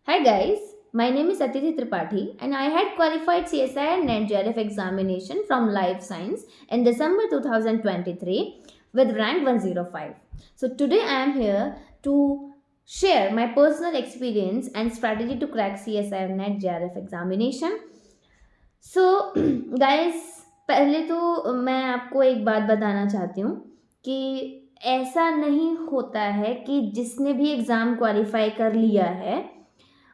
Hi guys, my name is Atithi Tripathi and I had qualified CSI and NET JRF examination from Life Science in December 2023 with rank 105. So today I am here to share my personal experience and strategy to crack CSI and NET JRF examination. So guys, पहले तो मैं आपको एक बात बताना चाहती हूँ कि ऐसा नहीं होता है कि जिसने भी एग्ज़ाम क्वालिफाई कर लिया है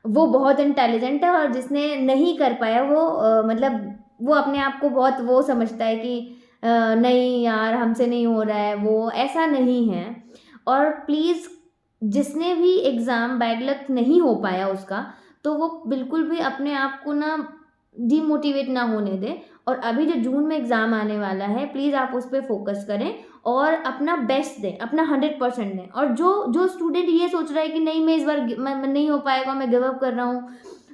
वो बहुत इंटेलिजेंट है और जिसने नहीं कर पाया वो मतलब वो अपने आप को बहुत वो समझता है कि नहीं यार हमसे नहीं हो रहा है, वो ऐसा नहीं है। और प्लीज़ जिसने भी एग्ज़ाम बैड लक नहीं हो पाया उसका, तो वो बिल्कुल भी अपने आप को ना डीमोटिवेट ना होने दें। और अभी जो जून में एग्ज़ाम आने वाला है, प्लीज़ आप उस पे फ़ोकस करें और अपना बेस्ट दें, अपना 100% दें। और जो जो स्टूडेंट ये सोच रहा है कि नहीं मैं इस बार मैं नहीं हो पाएगा, मैं गिव अप कर रहा हूँ,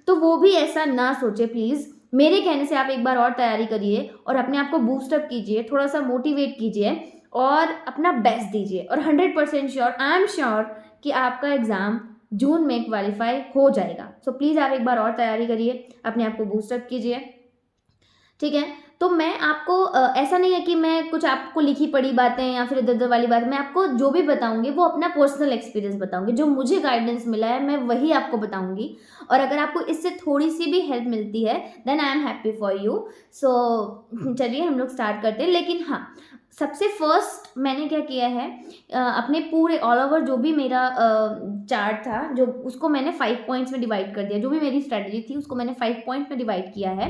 तो वो भी ऐसा ना सोचे प्लीज़। मेरे कहने से आप एक बार और तैयारी करिए और अपने आप को बूस्ट अप कीजिए, थोड़ा-सा मोटिवेट कीजिए और अपना बेस्ट दीजिए और 100% श्योर, आई एम श्योर कि आपका एग्ज़ाम जून में क्वालिफ़ाई हो जाएगा। सो प्लीज़ आप एक बार और तैयारी करिए, अपने आप को बूस्ट अप कीजिए, ठीक है? तो मैं आपको ऐसा नहीं है कि मैं कुछ आपको लिखी पढ़ी बातें या फिर इधर-उधर वाली बात, मैं आपको जो भी बताऊँगी वो अपना पर्सनल एक्सपीरियंस बताऊँगी। जो मुझे गाइडेंस मिला है मैं वही आपको बताऊँगी और अगर आपको इससे थोड़ी-सी भी हेल्प मिलती है then I am happy for you. So चलिए हम लोग स्टार्ट करते हैं। लेकिन हाँ, सबसे फर्स्ट मैंने क्या किया है, अपने पूरे ऑल ओवर जो भी मेरा चार्ट था, जो उसको मैंने 5 पॉइंट्स में डिवाइड कर दिया। जो भी मेरी स्ट्रैटेजी थी उसको मैंने 5 पॉइंट में डिवाइड किया है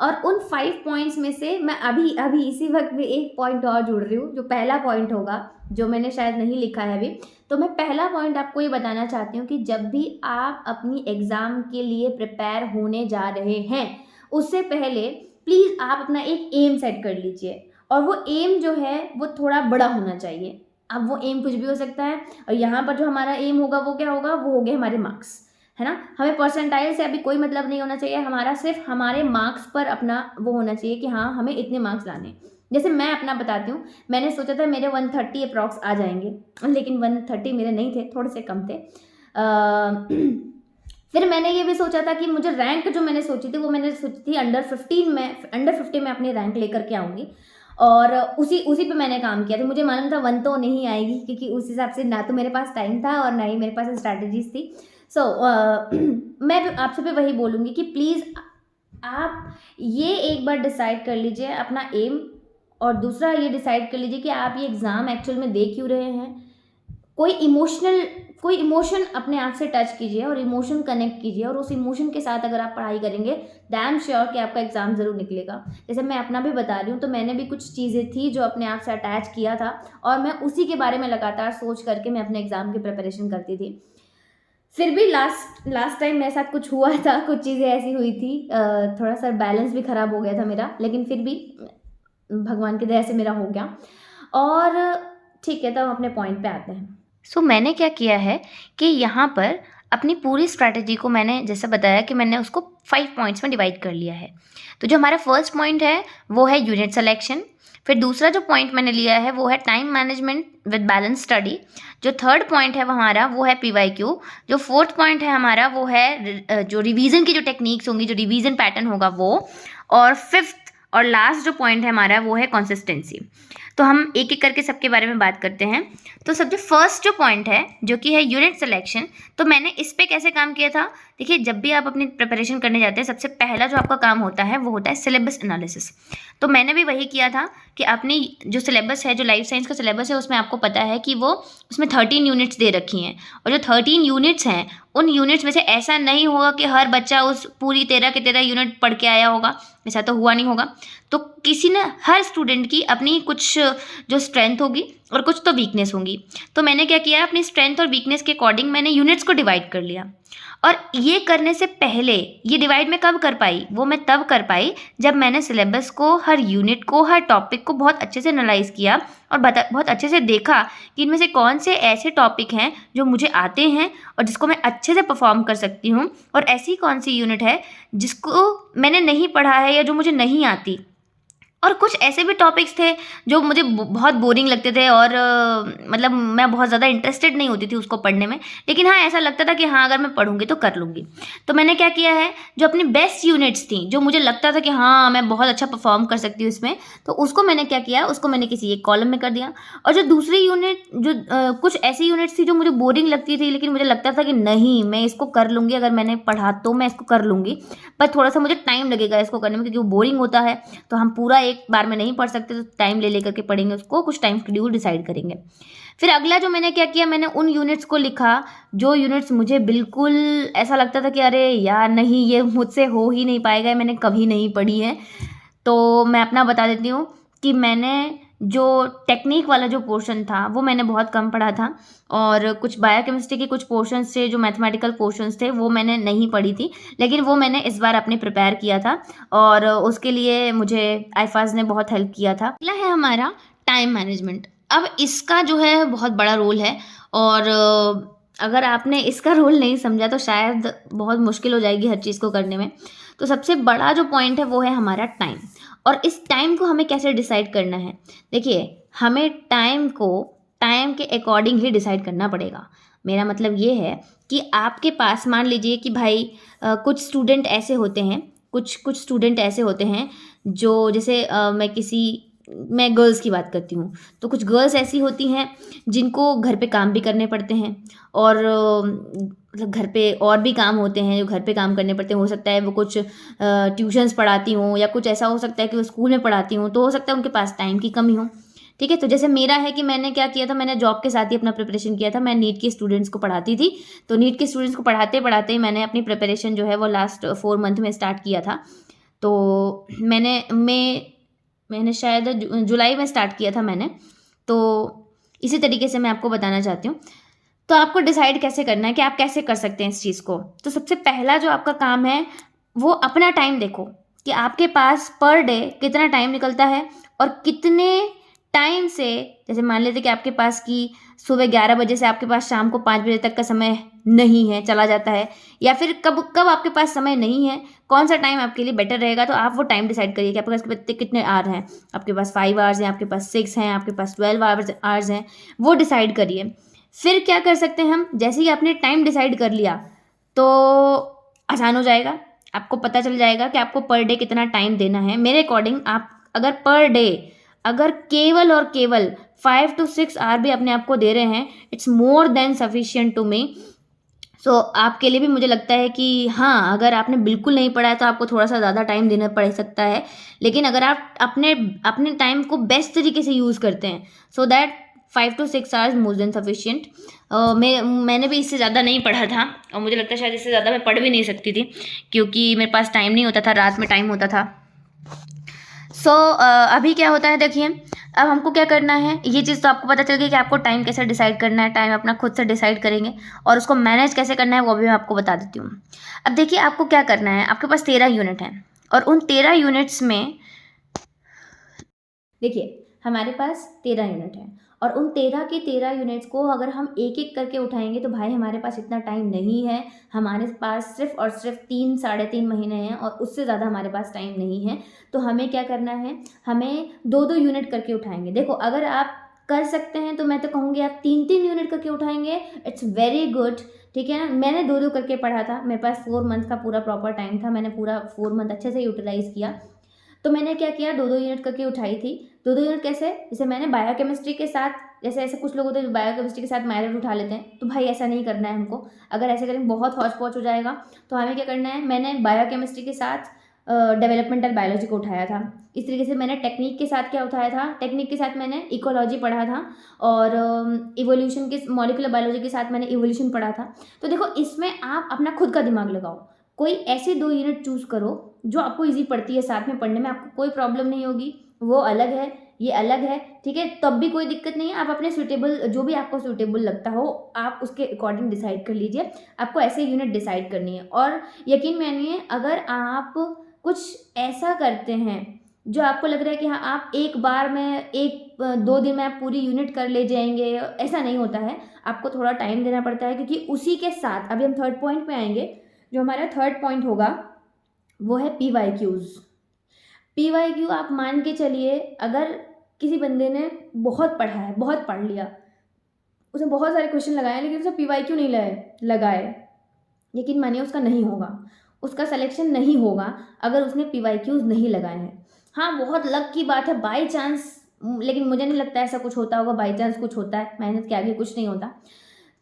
और उन 5 पॉइंट्स में से मैं अभी इसी वक़्त में एक पॉइंट और जोड़ रही हूँ, जो पहला पॉइंट होगा, जो मैंने शायद नहीं लिखा है अभी। तो मैं पहला पॉइंट आपको ये बताना चाहती हूँ कि जब भी आप अपनी एग्ज़ाम के लिए प्रिपेयर होने जा रहे हैं, उससे पहले प्लीज़ आप अपना एक एम सेट कर लीजिए और वो एम जो है वो थोड़ा बड़ा होना चाहिए। अब वो एम कुछ भी हो सकता है और यहाँ पर जो हमारा एम होगा वो क्या होगा? वो हो गए हमारे मार्क्स, है ना? हमें परसेंटाइल से अभी कोई मतलब नहीं होना चाहिए, हमारा सिर्फ हमारे मार्क्स पर अपना वो होना चाहिए कि हाँ, हमें इतने मार्क्स लाने हैं। जैसे मैं अपना बताती हूँ, मैंने सोचा था मेरे 130 अप्रॉक्स आ जाएँगे, लेकिन 130 मेरे नहीं थे, थोड़े से कम थे। फिर मैंने ये भी सोचा था कि मुझे रैंक जो मैंने सोची थी, वो मैंने सोची थी अंडर 50 में अपनी रैंक लेकर के आऊँगी और उसी उसी पे मैंने काम किया था। मुझे मालूम था 1 तो नहीं आएगी क्योंकि उस हिसाब से ना तो मेरे पास टाइम था और ना ही मेरे पास स्ट्रैटेजीज़ थी। सो मैं भी आपसे भी वही बोलूँगी कि प्लीज़ आप ये एक बार डिसाइड कर लीजिए अपना एम और दूसरा ये डिसाइड कर लीजिए कि आप ये एग्ज़ाम एक्चुअल में दे क्यों रहे हैं। कोई इमोशन अपने आप से टच कीजिए और इमोशन कनेक्ट कीजिए और उस इमोशन के साथ अगर आप पढ़ाई करेंगे डैम श्योर कि आपका एग्ज़ाम ज़रूर निकलेगा। जैसे मैं अपना भी बता रही हूँ, तो मैंने भी कुछ चीज़ें थी जो अपने आप से अटैच किया था और मैं उसी के बारे में लगातार सोच करके मैं अपने एग्ज़ाम की प्रिपरेशन करती थी। फिर भी लास्ट टाइम मेरे साथ कुछ हुआ था, कुछ चीज़ें ऐसी हुई थी, थोड़ा-सा बैलेंस भी ख़राब हो गया था मेरा, लेकिन फिर भी भगवान की दया से मेरा हो गया। और ठीक है, तो हम अपने पॉइंट पे आते हैं। मैंने क्या किया है कि यहाँ पर अपनी पूरी स्ट्रैटेजी को मैंने जैसे बताया कि मैंने उसको 5 पॉइंट्स में डिवाइड कर लिया है। तो जो हमारा फर्स्ट पॉइंट है वो है यूनिट सिलेक्शन। फिर दूसरा जो पॉइंट मैंने लिया है वो है time management with balance study. जो थर्ड पॉइंट है वो हमारा वो है पीवाईक्यू। जो फोर्थ पॉइंट है हमारा वो है जो रिवीजन की जो टेक्निक्स होंगी, जो रिवीजन पैटर्न होगा वो। और फिफ्थ और लास्ट जो पॉइंट है हमारा वो है कंसिस्टेंसी। तो हम एक एक करके सबके बारे में बात करते हैं। तो सबसे फर्स्ट जो पॉइंट है जो कि है यूनिट सिलेक्शन, तो मैंने इस पे कैसे काम किया था। देखिए, जब भी आप अपनी प्रिपरेशन करने जाते हैं सबसे पहला जो आपका काम होता है वो होता है सिलेबस एनालिसिस। तो मैंने भी वही किया था कि अपनी जो सिलेबस है, जो लाइफ साइंस का सिलेबस है, उसमें आपको पता है कि वो उसमें 13 यूनिट्स दे रखी हैं और जो 13 यूनिट्स हैं उन यूनिट्स में से ऐसा नहीं होगा कि हर बच्चा उस पूरी 13 के 13 यूनिट पढ़ के आया होगा, ऐसा तो हुआ नहीं होगा। तो किसी ने हर स्टूडेंट की अपनी कुछ जो स्ट्रेंथ होगी और कुछ तो वीकनेस होंगी। तो मैंने क्या किया, अपनी स्ट्रेंथ और वीकनेस के अकॉर्डिंग मैंने यूनिट्स को डिवाइड कर लिया। और ये करने से पहले ये डिवाइड मैं कब कर पाई, वो मैं तब कर पाई जब मैंने सिलेबस को, हर यूनिट को, हर टॉपिक को बहुत अच्छे से एनालाइज किया और बहुत अच्छे से देखा कि इनमें से कौन से ऐसे टॉपिक हैं जो मुझे आते हैं और जिसको मैं अच्छे से परफॉर्म कर सकती हूँ, और ऐसी कौन सी यूनिट है जिसको मैंने नहीं पढ़ा है या जो मुझे नहीं आती और कुछ ऐसे भी टॉपिक्स थे जो मुझे बहुत बोरिंग लगते थे और मतलब मैं बहुत ज़्यादा इंटरेस्टेड नहीं होती थी उसको पढ़ने में, लेकिन हाँ ऐसा लगता था कि हाँ अगर मैं पढ़ूंगी तो कर लूँगी। तो मैंने क्या किया है, जो अपनी बेस्ट यूनिट्स थी, जो मुझे लगता था कि हाँ मैं बहुत अच्छा परफॉर्म कर सकती हूँ इसमें, तो उसको मैंने क्या किया, उसको मैंने किसी एक कॉलम में कर दिया। और जो दूसरी यूनिट, जो कुछ ऐसी यूनिट्स थी जो मुझे बोरिंग लगती थी, लेकिन मुझे लगता था कि नहीं मैं इसको कर लूँगी, अगर मैंने पढ़ा तो मैं इसको कर लूँगी, पर थोड़ा सा मुझे टाइम लगेगा इसको करने में क्योंकि वो बोरिंग होता है, तो हम पूरा एक बार में नहीं पढ़ सकते, तो टाइम ले लेकर के पढ़ेंगे उसको, कुछ टाइम शेड्यूल डिसाइड करेंगे। फिर अगला जो मैंने क्या किया, मैंने उन यूनिट्स को लिखा जो यूनिट्स मुझे बिल्कुल ऐसा लगता था कि अरे यार नहीं ये मुझसे हो ही नहीं पाएगा, मैंने कभी नहीं पढ़ी है। तो मैं अपना बता देती हूँ कि मैंने जो टेक्निक वाला जो पोर्शन था वो मैंने बहुत कम पढ़ा था, और कुछ बायोकेमिस्ट्री के कुछ पोर्शंस थे, जो मैथमेटिकल पोर्शंस थे वो मैंने नहीं पढ़ी थी, लेकिन वो मैंने इस बार अपने प्रिपेयर किया था और उसके लिए मुझे आईफाज ने बहुत हेल्प किया था। अगला है हमारा टाइम मैनेजमेंट। अब इसका जो है बहुत बड़ा रोल है, और अगर आपने इसका रोल नहीं समझा तो शायद बहुत मुश्किल हो जाएगी हर चीज़ को करने में। तो सबसे बड़ा जो पॉइंट है वो है हमारा टाइम, और इस टाइम को हमें कैसे डिसाइड करना है। देखिए, हमें टाइम को टाइम के अकॉर्डिंग ही डिसाइड करना पड़ेगा। मेरा मतलब ये है कि आपके पास मान लीजिए कि भाई कुछ स्टूडेंट ऐसे होते हैं, कुछ कुछ स्टूडेंट ऐसे होते हैं जो जैसे मैं गर्ल्स की बात करती हूँ, तो कुछ गर्ल्स ऐसी होती हैं जिनको घर पे काम भी करने पड़ते हैं, और मतलब घर पे और भी काम होते हैं जो घर पे काम करने पड़ते हैं। हो सकता है वो कुछ ट्यूशन्स पढ़ाती हूँ, या कुछ ऐसा हो सकता है कि वो स्कूल में पढ़ाती हूँ, तो हो सकता है उनके पास टाइम की कमी हो। ठीक है, तो जैसे मेरा है कि मैंने क्या किया था, मैंने जॉब के साथ ही अपना प्रिपरेशन किया था। मैं नीट के स्टूडेंट्स को पढ़ाती थी, तो नीट के स्टूडेंट्स को पढ़ाते पढ़ाते ही मैंने अपनी प्रिपरेशन जो है वो लास्ट 4 मंथ में स्टार्ट किया था। तो मैंने शायद जुलाई में स्टार्ट किया था मैंने। तो इसी तरीके से मैं आपको बताना चाहती हूँ। तो आपको डिसाइड कैसे करना है कि आप कैसे कर सकते हैं इस चीज़ को। तो सबसे पहला जो आपका काम है वो अपना टाइम देखो कि आपके पास पर डे कितना टाइम निकलता है, और कितने टाइम से, जैसे मान लेते कि आपके पास की सुबह 11 बजे से आपके पास शाम को 5 बजे तक का समय नहीं है, चला जाता है, या फिर कब कब आपके पास समय नहीं है, कौन सा टाइम आपके लिए बेटर रहेगा, तो आप वो टाइम डिसाइड करिए कि आपके पास कितने आवर हैं। आपके पास 5 आवर्स हैं, आपके पास 6 हैं, आपके पास 12 आवर्स हैं, वो डिसाइड करिए। फिर क्या कर सकते हैं हम, जैसे ही आपने टाइम डिसाइड कर लिया तो आसान हो जाएगा, आपको पता चल जाएगा कि आपको पर डे कितना टाइम देना है। मेरे अकॉर्डिंग आप अगर पर डे अगर केवल और केवल 5 to 6 आवर भी अपने आप को दे रहे हैं, it's more than sufficient to me. So आपके लिए भी मुझे लगता है कि हाँ, अगर आपने बिल्कुल नहीं पढ़ा है तो आपको थोड़ा सा ज़्यादा टाइम देना पड़ सकता है, लेकिन अगर आप अपने अपने टाइम को बेस्ट तरीके से यूज़ करते हैं, so that 5 to 6 hours more than sufficient. मैंने भी इससे ज़्यादा नहीं पढ़ा था, और मुझे लगता है शायद इससे ज़्यादा मैं पढ़ भी नहीं सकती थी, क्योंकि मेरे पास टाइम नहीं होता था, रात में टाइम होता था। सो अभी क्या होता है देखिए, अब हमको क्या करना है, ये चीज़ तो आपको पता चल गई कि आपको टाइम कैसे डिसाइड करना है, टाइम अपना खुद से डिसाइड करेंगे, और उसको मैनेज कैसे करना है वो भी मैं आपको बता देती हूँ। अब देखिए आपको क्या करना है, आपके पास 13 यूनिट हैं, और उन 13 यूनिट्स में देखिए हमारे पास 13 यूनिट हैं, और उन 13 के 13 यूनिट्स को अगर हम एक एक करके उठाएंगे तो भाई हमारे पास इतना टाइम नहीं है। हमारे पास सिर्फ और सिर्फ 3 साढ़े 3 महीने हैं, और उससे ज़्यादा हमारे पास टाइम नहीं है। तो हमें क्या करना है, हमें 2-2 यूनिट करके उठाएंगे। देखो अगर आप कर सकते हैं तो मैं तो कहूँगी आप 3-3 यूनिट करके उठाएंगे, इट्स वेरी गुड। ठीक है ना, मैंने 2-2 करके पढ़ा था, मेरे पास 4 मंथ का पूरा प्रॉपर टाइम था, मैंने पूरा 4 मंथ अच्छे से यूटिलाइज़ किया। तो मैंने क्या किया, 2-2 यूनिट करके उठाई थी। 2-2 यूनिट कैसे, जैसे मैंने बायोकेमिस्ट्री के साथ, जैसे ऐसे कुछ लोग होते हैं जो बायोकेमिस्ट्री के साथ माइनर उठा लेते हैं, तो भाई ऐसा नहीं करना है हमको। अगर ऐसे करेंगे बहुत हौच पौच हो जाएगा। तो हमें क्या करना है, मैंने बायोकेमिस्ट्री के साथ डेवलपमेंटल बायोलॉजी को उठाया था। इस तरीके से मैंने टेक्निक के साथ क्या उठाया था, टेक्निक के साथ मैंने इकोलॉजी पढ़ा था, और इवोल्यूशन के मॉलिकुलर बायोलॉजी के साथ मैंने इवोल्यूशन पढ़ा था। तो देखो इसमें आप अपना खुद का दिमाग लगाओ, कोई ऐसे 2 यूनिट चूज़ करो जो आपको ईजी पड़ती है, साथ में पढ़ने में आपको कोई प्रॉब्लम नहीं होगी। वो अलग है, ये अलग है, ठीक है, तब भी कोई दिक्कत नहीं है। आप अपने सूटेबल, जो भी आपको सूटेबल लगता हो आप उसके अकॉर्डिंग डिसाइड कर लीजिए। आपको ऐसे यूनिट डिसाइड करनी है, और यकीन मानिए अगर आप कुछ ऐसा करते हैं जो आपको लग रहा है कि हाँ आप एक बार में 1-2 दिन में आप पूरी यूनिट कर ले जाएंगे, ऐसा नहीं होता है। आपको थोड़ा टाइम देना पड़ता है, क्योंकि उसी के साथ अभी हम थर्ड पॉइंट पे आएंगे। जो हमारा थर्ड पॉइंट होगा वो है PYQs। PYQ आप मान के चलिए, अगर किसी बंदे ने बहुत पढ़ा है, बहुत पढ़ लिया, उसने बहुत सारे क्वेश्चन लगाए लेकिन उसने PYQ नहीं लगाए, यकीन मानिए उसका नहीं होगा, उसका सिलेक्शन नहीं होगा अगर उसने PYQs नहीं लगाए हैं। हाँ, बहुत लक की बात है, बाई चांस, लेकिन मुझे नहीं लगता ऐसा कुछ होता होगा, बाई चांस कुछ होता है, मेहनत के आगे कुछ नहीं होता।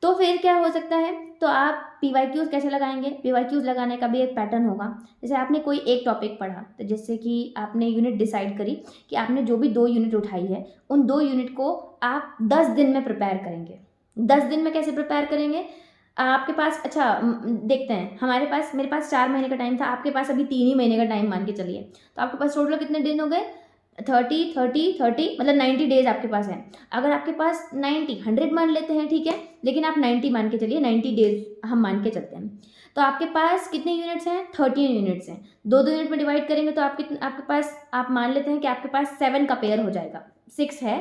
तो फिर क्या हो सकता है, तो आप PYQs कैसे लगाएंगे? PYQs लगाने का भी एक पैटर्न होगा। जैसे आपने कोई एक टॉपिक पढ़ा, तो जैसे कि आपने यूनिट डिसाइड करी कि आपने जो भी 2 यूनिट उठाई है, उन 2 यूनिट को आप 10 दिन में प्रिपेयर करेंगे। 10 दिन में कैसे प्रिपेयर करेंगे? आपके पास, अच्छा देखते हैं, मेरे पास 4 महीने का टाइम था, आपके पास अभी 3 ही महीने का टाइम मान के चलिए, तो आपके पास टोटल कितने दिन हो गए? 30 मतलब 90 डेज आपके पास है। अगर आपके पास 100 मान लेते हैं, ठीक है, लेकिन आप 90 मान के चलिए, 90 डेज हम मान के चलते हैं, तो आपके पास कितने यूनिट्स हैं? 13 यूनिट्स हैं। 2-2 यूनिट में डिवाइड करेंगे तो आपके पास, आप मान लेते हैं कि आपके पास 7 का पेयर हो जाएगा। 6 है,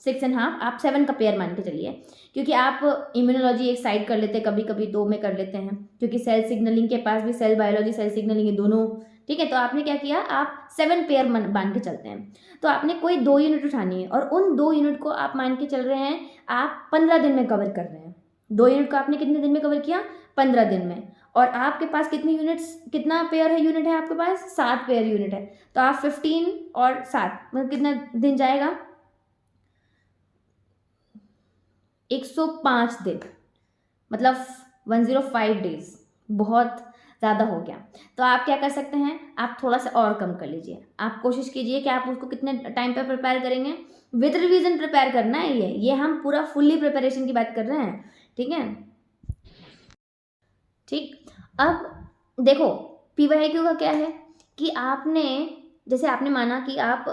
6 एंड हाफ, आप 7 का पेयर मान के चलिए, क्योंकि आप इम्यूनोलॉजी एक साइड कर लेते हैं, कभी कभी 2 में कर लेते हैं, क्योंकि सेल सिग्नलिंग के पास भी सेल बायोलॉजी, सेल सिग्नलिंग है दोनों, ठीक है। तो आपने क्या किया, आप 7 पेयर मान के चलते हैं, तो आपने कोई 2 यूनिट उठानी है और उन 2 यूनिट को आप मान के चल रहे हैं आप 15 दिन में कवर कर रहे हैं। 2 यूनिट को आपने कितने दिन में कवर किया? 15 दिन में। और आपके पास कितनी यूनिट्स, कितना पेयर है, यूनिट है आपके पास? 7 पेयर यूनिट है, तो आप 15 और 7 मतलब कितना दिन जाएगा? 105 दिन, मतलब 105 डेज, बहुत ज़्यादा हो गया। तो आप क्या कर सकते हैं, आप थोड़ा सा और कम कर लीजिए, आप कोशिश कीजिए कि आप उसको कितने टाइम पे प्रिपेयर करेंगे? विद रिवीजन प्रिपेयर करना है, ये हम पूरा फुल्ली प्रिपरेशन की बात कर रहे हैं, ठीक है। ठीक, अब देखो, PYQ का क्या है कि आपने, जैसे आपने माना कि आप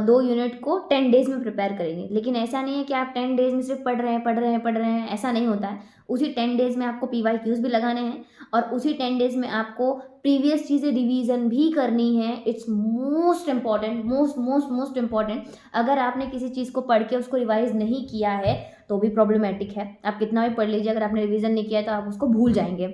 2 यूनिट को 10 डेज में प्रिपेयर करेंगे, लेकिन ऐसा नहीं है कि आप 10 डेज में सिर्फ पढ़ रहे हैं, ऐसा नहीं होता है। उसी 10 डेज में आपको PYQs भी लगाने हैं और उसी 10 डेज में आपको प्रीवियस चीज़ें रिवीजन भी करनी है। It's most important, most important. अगर आपने किसी चीज़ को पढ़ के उसको रिवाइज नहीं किया है तो भी प्रॉब्लमेटिक है। आप कितना भी पढ़ लीजिए, अगर आपने रिवीजन नहीं किया है तो आप उसको भूल जाएंगे।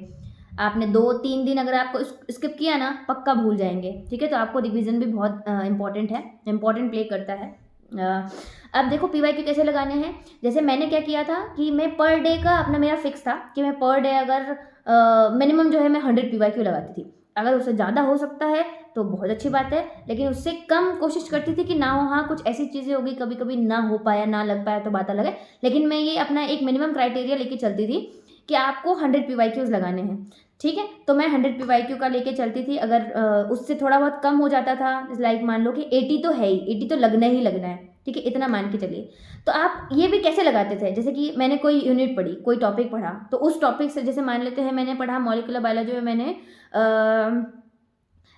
आपने 2-3 दिन अगर आपको स्किप किया ना, पक्का भूल जाएंगे, ठीक है। तो आपको रिवीजन भी बहुत इंपॉर्टेंट है, इंपॉर्टेंट प्ले करता है। अब देखो PYQ कैसे लगाने हैं। जैसे मैंने क्या किया था कि मैं पर डे का अपना, मेरा फिक्स था कि मैं पर डे अगर मिनिमम जो है मैं 100 PYQ लगाती थी। अगर उससे ज़्यादा हो सकता है तो बहुत अच्छी बात है, लेकिन उससे कम कोशिश करती थी कि ना हो। हाँ, कुछ ऐसी चीज़ें होगी कभी कभी ना हो पाया, ना लग पाया तो बात अलग है, लेकिन मैं ये अपना एक मिनिमम क्राइटेरिया लेके चलती थी कि आपको 100 PYQs लगाने हैं, ठीक है। तो मैं 100 PYQ का लेके चलती थी। अगर उससे थोड़ा बहुत कम हो जाता था, लाइक मान लो कि 80 तो है ही, 80 तो लगना ही लगना है, ठीक है, इतना मान के चलिए। तो आप ये भी कैसे लगाते थे, जैसे कि मैंने कोई यूनिट पढ़ी, कोई टॉपिक पढ़ा, तो उस टॉपिक से, जैसे मान लेते हैं मैंने पढ़ा मॉलिक्यूलर बायोलॉजी में, मैंने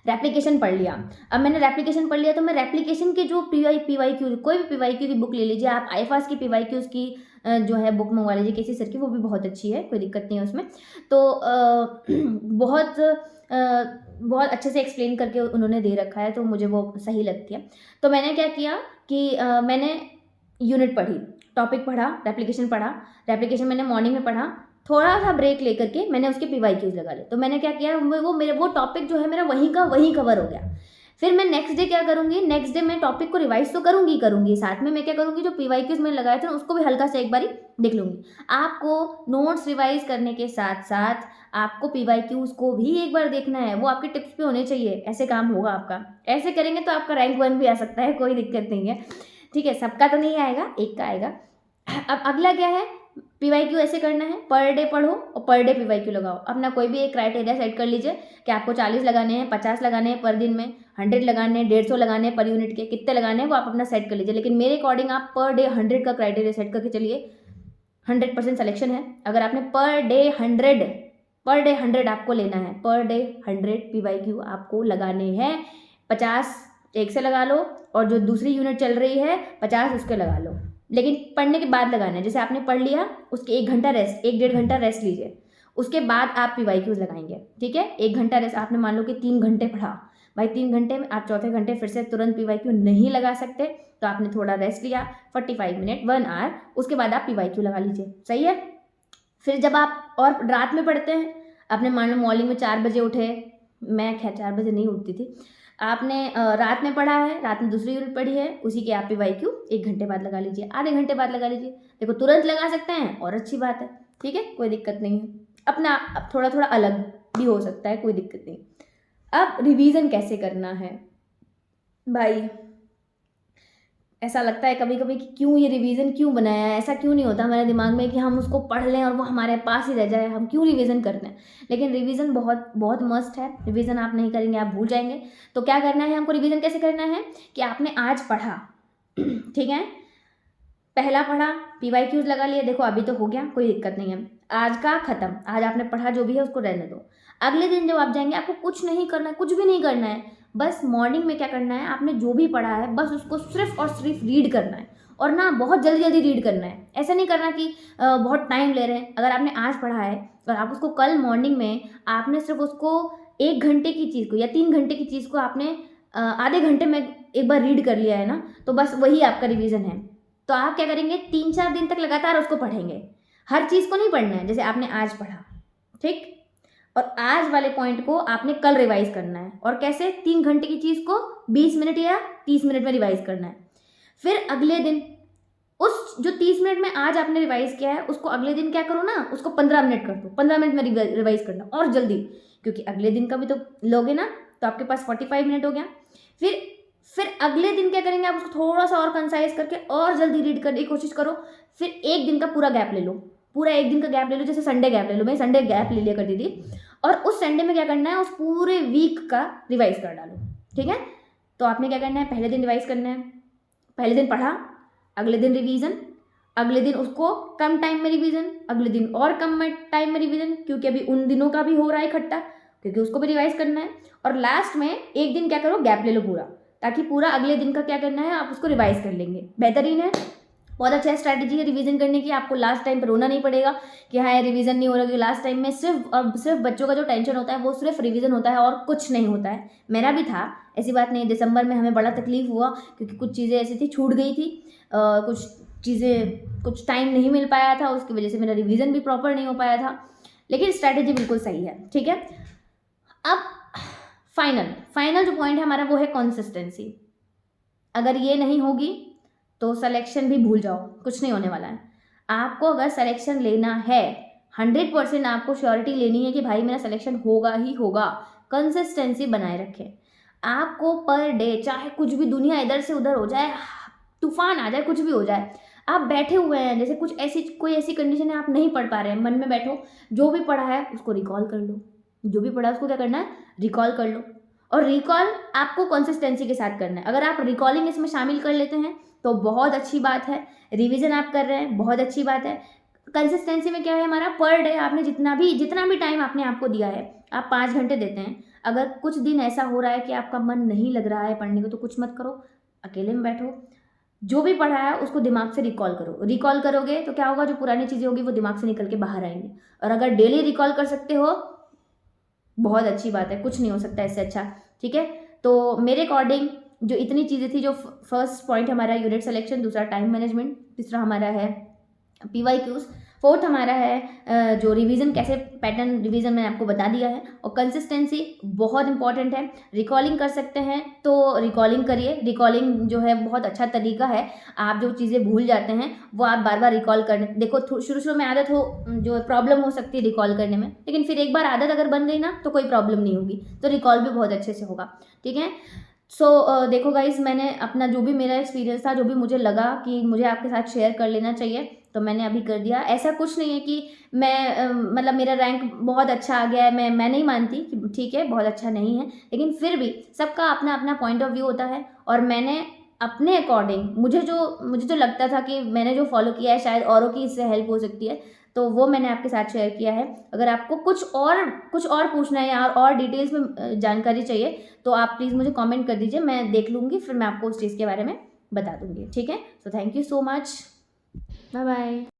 रेप्लिकेशन पढ़ लिया। अब मैंने रेप्लिकेशन पढ़ लिया तो मैं रेप्लिकेशन के जो PYQ, कोई भी PYQ की बुक ले लीजिए आप, IFAS की PYQs की जो है बुक मंगवा लीजिए केसी सर की, वो भी बहुत अच्छी है, कोई दिक्कत नहीं है उसमें। तो बहुत अच्छे से एक्सप्लेन करके उन्होंने दे रखा है, तो मुझे वो सही लगती है। तो मैंने क्या किया कि मैंने यूनिट पढ़ी, टॉपिक पढ़ा, रेप्लिकेशन पढ़ा। रेप्लिकेशन मैंने मॉर्निंग में पढ़ा, थोड़ा सा ब्रेक लेकर के मैंने उसके PYQs लगा लिए। तो मैंने क्या किया, वो टॉपिक जो है मेरा वहीं का वहीं कवर हो गया। फिर मैं नेक्स्ट डे क्या करूँगी, नेक्स्ट डे मैं टॉपिक को रिवाइज तो करूँगी, साथ में मैं क्या करूँगी, जो PYQs मैंने लगाए थे ना उसको भी हल्का सा एक बारी देख लूँगी। आपको नोट्स रिवाइज करने के साथ साथ आपको PYQs को भी एक बार देखना है, वो आपके टिप्स पे होने चाहिए, ऐसे काम होगा आपका। ऐसे करेंगे तो आपका रैंक 1 भी आ सकता है, कोई दिक्कत नहीं है, ठीक है। सबका तो नहीं आएगा, एक का आएगा। अब अगला क्या है, PYQ ऐसे करना है, पर डे पढ़ो और पर डे PYQ लगाओ। अपना कोई भी एक क्राइटेरिया सेट कर लीजिए कि आपको 40 लगाने हैं, 50 लगाने हैं पर दिन में, 100 लगाने हैं, 150 लगाने हैं पर यूनिट के, कितने लगाने हैं वो आप अपना सेट कर लीजिए। लेकिन मेरे अकॉर्डिंग आप पर डे 100 का क्राइटेरिया सेट करके चलिए, 100% सिलेक्शन है। अगर आपने पर डे 100 आपको लेना है, पर डे 100 PYQ आपको लगाने हैं। 50 एक से लगा लो और जो दूसरी यूनिट चल रही है 50 उसके लगा लो, लेकिन पढ़ने के बाद लगाना है। जैसे आपने पढ़ लिया, उसके 1 घंटा रेस्ट, 1-1.5 घंटा रेस्ट लीजिए, उसके बाद आप PYQs लगाएंगे, ठीक है। 1 घंटा रेस्ट, आपने मान लो कि 3 घंटे पढ़ा, भाई 3 घंटे में आप चौथे घंटे फिर से तुरंत PYQ नहीं लगा सकते, तो आपने थोड़ा रेस्ट लिया, 45 मिनट 1 आवर, उसके बाद आप PYQ लगा लीजिए, सही है। फिर जब आप और रात में पढ़ते हैं, आपने मान लो मॉर्निंग में 4 बजे उठे, मैं खैर 4 बजे नहीं उठती थी, आपने रात में पढ़ा है, रात में दूसरी यूनिट पढ़ी है, उसी के आप PYQ 1 घंटे बाद लगा लीजिए, आधे घंटे बाद लगा लीजिए। देखो तुरंत लगा सकते हैं और अच्छी बात है, ठीक है, कोई दिक्कत नहीं है। अपना थोड़ा थोड़ा अलग भी हो सकता है, कोई दिक्कत नहीं। अब रिवीजन कैसे करना है भाई, ऐसा लगता है कभी कभी कि क्यों ये रिवीजन क्यों बनाया है, ऐसा क्यों नहीं होता हमारे दिमाग में कि हम उसको पढ़ लें और वो हमारे पास ही रह जाए, हम क्यों रिवीजन करते हैं। लेकिन रिवीजन बहुत बहुत मस्ट है, रिवीजन आप नहीं करेंगे आप भूल जाएंगे। तो क्या करना है हमको, रिवीजन कैसे करना है कि आपने आज पढ़ा, ठीक है, पहला पढ़ा, PYQs लगा लिए, देखो अभी तो हो गया, कोई दिक्कत नहीं है, आज का खत्म, आज आपने पढ़ा जो भी है उसको रहने दो। अगले दिन जब आप जाएंगे आपको कुछ नहीं करना है, कुछ भी नहीं करना है, बस मॉर्निंग में क्या करना है, आपने जो भी पढ़ा है बस उसको सिर्फ और सिर्फ रीड करना है। और ना बहुत जल्दी जल्दी रीड करना है, ऐसा नहीं करना कि बहुत टाइम ले रहे हैं। अगर आपने आज पढ़ा है और आप उसको कल मॉर्निंग में आपने सिर्फ उसको 1 घंटे की चीज़ को या 3 घंटे की चीज़ को आपने आधे घंटे में एक बार रीड कर लिया है ना, तो बस वही आपका रिवीजन है। तो आप क्या करेंगे, 3-4 दिन तक लगातार उसको पढ़ेंगे, हर चीज़ को नहीं पढ़ना है। जैसे आपने आज पढ़ा, ठीक, और आज वाले पॉइंट को आपने कल रिवाइज करना है। और कैसे, 3 घंटे की चीज़ को 20 मिनट या 30 मिनट में रिवाइज करना है। फिर अगले दिन उस जो 30 मिनट में आज आपने रिवाइज किया है उसको अगले दिन क्या करो ना, उसको 15 मिनट कर दो, 15 मिनट में रिवाइज करना और जल्दी, क्योंकि अगले दिन का भी तो लोगे ना, तो आपके पास 45 मिनट हो गया। फिर अगले दिन क्या करेंगे, आप उसको थोड़ा सा और कंसाइज करके और जल्दी रीड करने की कोशिश करो। फिर एक दिन का पूरा गैप ले लो, पूरा एक दिन का गैप ले लो, जैसे संडे गैप ले लो, मैं संडे गैप ले लिया करती थी, और उस संडे में क्या करना है, उस पूरे वीक का रिवाइज कर डालो, ठीक है। तो आपने क्या करना है, पहले दिन रिवाइज करना है, पहले दिन पढ़ा, अगले दिन रिवीजन, अगले दिन उसको कम टाइम में रिवीजन, अगले दिन और कम टाइम में रिवीजन, क्योंकि अभी उन दिनों का भी हो रहा है इकट्ठा, क्योंकि उसको भी रिवाइज करना है। और लास्ट में एक दिन क्या करो, गैप ले लो पूरा, ताकि पूरा अगले दिन का क्या करना है आप उसको रिवाइज कर लेंगे। बेहतरीन है, बहुत अच्छा स्ट्रैटेजी है रिवीजन करने की, आपको लास्ट टाइम पर रोना नहीं पड़ेगा कि हाँ रिवीजन नहीं हो रहा, क्योंकि लास्ट टाइम में सिर्फ बच्चों का जो टेंशन होता है वो सिर्फ रिवीजन होता है और कुछ नहीं होता है। मेरा भी था, ऐसी बात नहीं, दिसंबर में हमें बड़ा तकलीफ हुआ क्योंकि कुछ चीज़ें ऐसी थी, छूट गई थी, कुछ चीज़ें, कुछ टाइम नहीं मिल पाया था, उसकी वजह से मेरा रिवीजन भी प्रॉपर नहीं हो पाया था। लेकिन स्ट्रैटेजी बिल्कुल सही है, ठीक है। अब फाइनल जो पॉइंट है हमारा वो है कंसिस्टेंसी। अगर ये नहीं होगी तो सिलेक्शन भी भूल जाओ, कुछ नहीं होने वाला है। आपको अगर सिलेक्शन लेना है, 100% आपको श्योरिटी लेनी है कि भाई मेरा सिलेक्शन होगा ही होगा, कंसिस्टेंसी बनाए रखें। आपको पर डे चाहे कुछ भी दुनिया इधर से उधर हो जाए, तूफान आ जाए, कुछ भी हो जाए, आप बैठे हुए हैं, जैसे कोई ऐसी कंडीशन है आप नहीं पढ़ पा रहे हैं, मन में बैठो, जो भी पढ़ा है उसको रिकॉल कर लो, जो भी पढ़ा है उसको क्या करना है, रिकॉल कर लो। और रिकॉल आपको कंसिस्टेंसी के साथ करना है। अगर आप रिकॉलिंग इसमें शामिल कर लेते हैं तो बहुत अच्छी बात है, रिवीजन आप कर रहे हैं बहुत अच्छी बात है। कंसिस्टेंसी में क्या है हमारा, पर डे आपने जितना भी टाइम आपने आपको दिया है, आप 5 घंटे देते हैं, अगर कुछ दिन ऐसा हो रहा है कि आपका मन नहीं लग रहा है पढ़ने को, तो कुछ मत करो, अकेले में बैठो, जो भी पढ़ा है उसको दिमाग से रिकॉल करो। रिकॉल करोगे तो क्या होगा, जो पुरानी चीज़ें होगी वो दिमाग से निकल के बाहर आएंगी। और अगर डेली रिकॉल कर सकते हो बहुत अच्छी बात है, कुछ नहीं हो सकता इससे अच्छा, ठीक है। तो मेरे अकॉर्डिंग जो इतनी चीज़ें थी, जो फर्स्ट पॉइंट हमारा यूनिट सिलेक्शन, दूसरा टाइम मैनेजमेंट, तीसरा हमारा है PYQs, फोर्थ हमारा है जो रिवीजन, कैसे पैटर्न रिवीजन मैंने आपको बता दिया है, और कंसिस्टेंसी बहुत इंपॉर्टेंट है। रिकॉलिंग कर सकते हैं तो रिकॉलिंग करिए, रिकॉलिंग जो है बहुत अच्छा तरीका है, आप जो चीज़ें भूल जाते हैं वो आप बार बार रिकॉल करने, देखो शुरू में आदत हो, जो प्रॉब्लम हो सकती है रिकॉल करने में, लेकिन फिर एक बार आदत अगर बन गई ना तो कोई प्रॉब्लम नहीं होगी, तो रिकॉल भी बहुत अच्छे से होगा, ठीक है। देखो गाइज, मैंने अपना जो भी मेरा एक्सपीरियंस था, जो भी मुझे लगा कि मुझे आपके साथ शेयर कर लेना चाहिए, तो मैंने अभी कर दिया। ऐसा कुछ नहीं है कि मैं मतलब मेरा रैंक बहुत अच्छा आ गया है, मैं नहीं मानती कि ठीक है बहुत अच्छा नहीं है, लेकिन फिर भी सबका अपना अपना पॉइंट ऑफ व्यू होता है, और मैंने अपने अकॉर्डिंग मुझे जो लगता था कि मैंने जो फॉलो किया है, शायद औरों की इससे हेल्प हो सकती है, तो वो मैंने आपके साथ शेयर किया है। अगर आपको कुछ और पूछना है या और डिटेल्स में जानकारी चाहिए तो आप प्लीज़ मुझे कमेंट कर दीजिए, मैं देख लूँगी, फिर मैं आपको उस चीज़ के बारे में बता दूँगी, ठीक है। So thank you so much, bye bye.